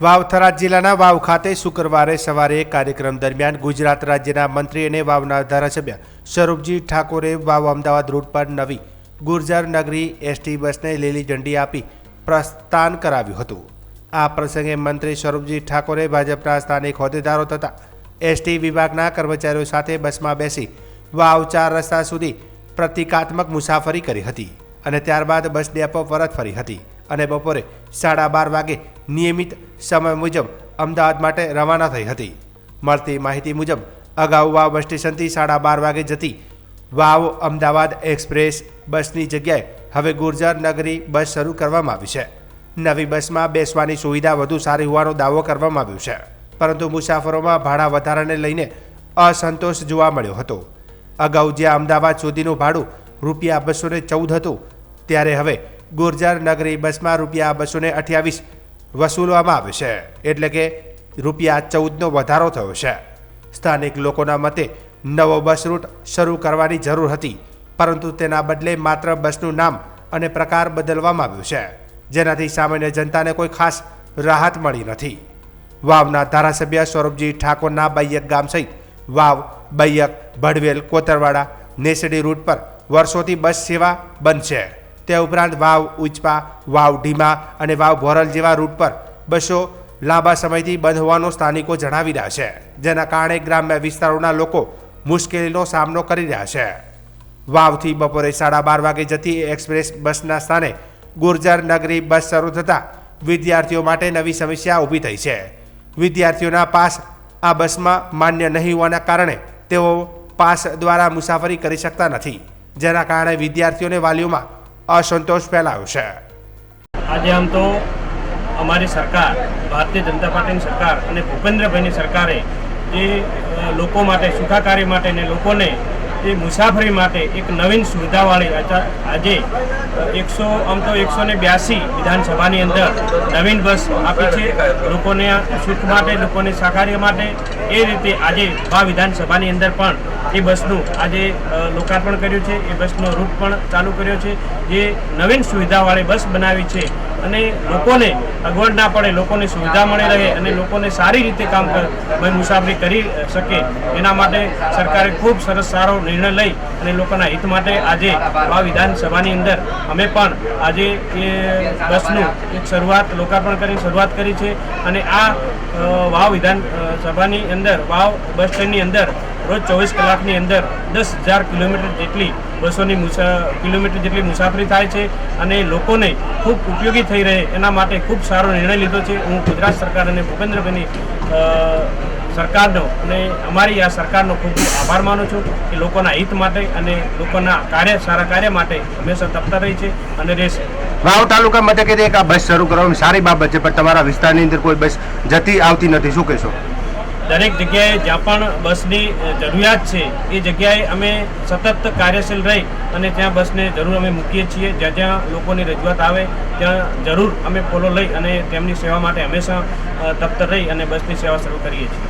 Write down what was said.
વાવ થરાદ જિલ્લાના વાવ ખાતે શુક્રવારે સવારે એક કાર્યક્રમ દરમિયાન ગુજરાત રાજ્યના મંત્રી અને વાવના ધારાસભ્ય સ્વરૂપજી ઠાકોરે વાવ અમદાવાદ રૂટ પર નવી ગુર્જર નગરી એસટી બસને લીલી ઝંડી આપી પ્રસ્થાન કરાવ્યું હતું। આ પ્રસંગે મંત્રી સ્વરૂપજી ઠાકોરે ભાજપના સ્થાનિક હોદ્દેદારો તથા એસટી વિભાગના કર્મચારીઓ સાથે બસમાં બેસી વાવ 4 રસ્તા સુધી પ્રતિકાત્મક મુસાફરી કરી હતી અને ત્યારબાદ બસ ડેપો પરત ફરી હતી અને બપોરે 12:30 વાગે નિયમિત સમય મુજબ અમદાવાદ માટે રવાના થઈ હતી। મળતી માહિતી મુજબ અગાઉ વાવ બસ સ્ટેશનથી 12:30 વાગે જતી વાવ અમદાવાદ એક્સપ્રેસ બસની જગ્યાએ હવે ગુર્જર નગરી બસ શરૂ કરવામાં આવી છે। નવી બસમાં બેસવાની સુવિધા વધુ સારી હોવાનો દાવો કરવામાં આવ્યો છે, પરંતુ મુસાફરોમાં ભાડા વધારાને લઈને અસંતોષ જોવા મળ્યો હતો। અગાઉ જ્યાં અમદાવાદ સુધીનું ભાડું ₹214 હતું, ત્યારે હવે ગુર્જર નગરી બસમાં ₹228 વસૂલવામાં આવે છે, એટલે કે ₹14નો વધારો થયો છે। સ્થાનિક લોકોના મતે નવો બસ રૂટ શરૂ કરવાની જરૂર હતી, પરંતુ તેના બદલે માત્ર બસનું નામ અને પ્રકાર બદલવામાં આવ્યો છે, જેનાથી સામાન્ય જનતાને કોઈ ખાસ રાહત મળી નથી। વાવના ધારાસભ્ય સ્વરૂપજી ઠાકોરના બૈયક ગામ સહિત વાવ, બૈયક, ભડવેલ, કોતરવાડા, નેસડી રૂટ પર વર્ષોથી બસ સેવા બંધ છે। તે ઉપરાંત વાવ ઉચપા, વાવ ઢીમા અને વાવ ભોરલ જેવા રૂટ પર બસો લાંબા સમયથી બંધ હોવાનું સ્થાનિકો જણાવી રહ્યા છે, જેના કારણે ગ્રામ્ય વિસ્તારોના લોકો મુશ્કેલીનો સામનો કરી રહ્યા છે। વાવથી બપોરે 12:30 વાગે જતી એક્સપ્રેસ બસના સ્થાને ગુર્જર નગરી બસ શરૂ થતાં વિદ્યાર્થીઓ માટે નવી સમસ્યા ઊભી થઈ છે। વિદ્યાર્થીઓના પાસ આ બસમાં માન્ય નહીં હોવાના કારણે તેઓ પાસ દ્વારા મુસાફરી કરી શકતા નથી, જેના કારણે વિદ્યાર્થીઓને વાલીઓમાં असंतोष फैलायो है। आज हम तो हमारी सरकार भारतीय जनता पार्टी सरकार और भूपेन्द्रभाई सरकारे जे लोको माटे सुखाकारी माटे ने लोको ने ये मुसाफरी माटे एक नवीन सुविधा वाली आज 182 विधानसभा अंदर नवीन बस आपी है। लोको ने सुख माटे लोको ने साकारी माटे ए रीते आज आ विधानसभा अंदर पण એ બસનું આજે લોકાર્પણ કર્યું છે। એ બસનો રૂટ પણ ચાલુ કર્યો છે, જે નવીન સુવિધાવાળી બસ બનાવી છે અને લોકોને અગવડ ના પડે, લોકોને સુવિધા મળી રહે અને લોકોને સારી રીતે મુસાફરી કરી શકે, એના માટે સરકારે ખૂબ સરસ સારો નિર્ણય લઈ અને લોકોના હિત માટે આજે આ વિધાનસભાની અંદર અમે પણ આજે એ બસનું એક લોકાર્પણ કરીને શરૂઆત કરી છે અને આ વાવ વિધાનસભાની અંદર વાવ બસ સ્ટેન્ડની અંદર રોજ 24 કલાકની અંદર 10,000 કિલોમીટર જેટલી કિલોમીટર જેટલી મુસાફરી થાય છે અને લોકોને ખૂબ ઉપયોગી થઈ રહે એના માટે ખૂબ સારો નિર્ણય લીધો છે। હું ગુજરાત સરકાર અને ભૂપેન્દ્રભાઈની સરકારનો અને અમારી આ સરકારનો ખૂબ આભાર માનું છું કે લોકોના હિત માટે અને લોકોના સારા કાર્ય માટે હંમેશા તત્પર રહી છે અને રહેશે। વાવ તાલુકા મથકે એક આ બસ શરૂ કરવાની સારી બાબત છે, પણ તમારા વિસ્તારની અંદર કોઈ બસ જતી આવતી નથી, શું કહેશો? દરેક જગ્યાએ જ્યાં પણ બસની જરૂરિયાત છે એ જગ્યાએ અમે સતત કાર્યશીલ રહી અને ત્યાં બસને જરૂર અમે મૂકીએ છીએ। જ્યાં જ્યાં લોકોની રજૂઆત આવે ત્યાં જરૂર અમે ફોલો લઈ અને તેમની સેવા માટે હંમેશા તત્પર રહી અને બસની સેવા શરૂ કરીએ છીએ।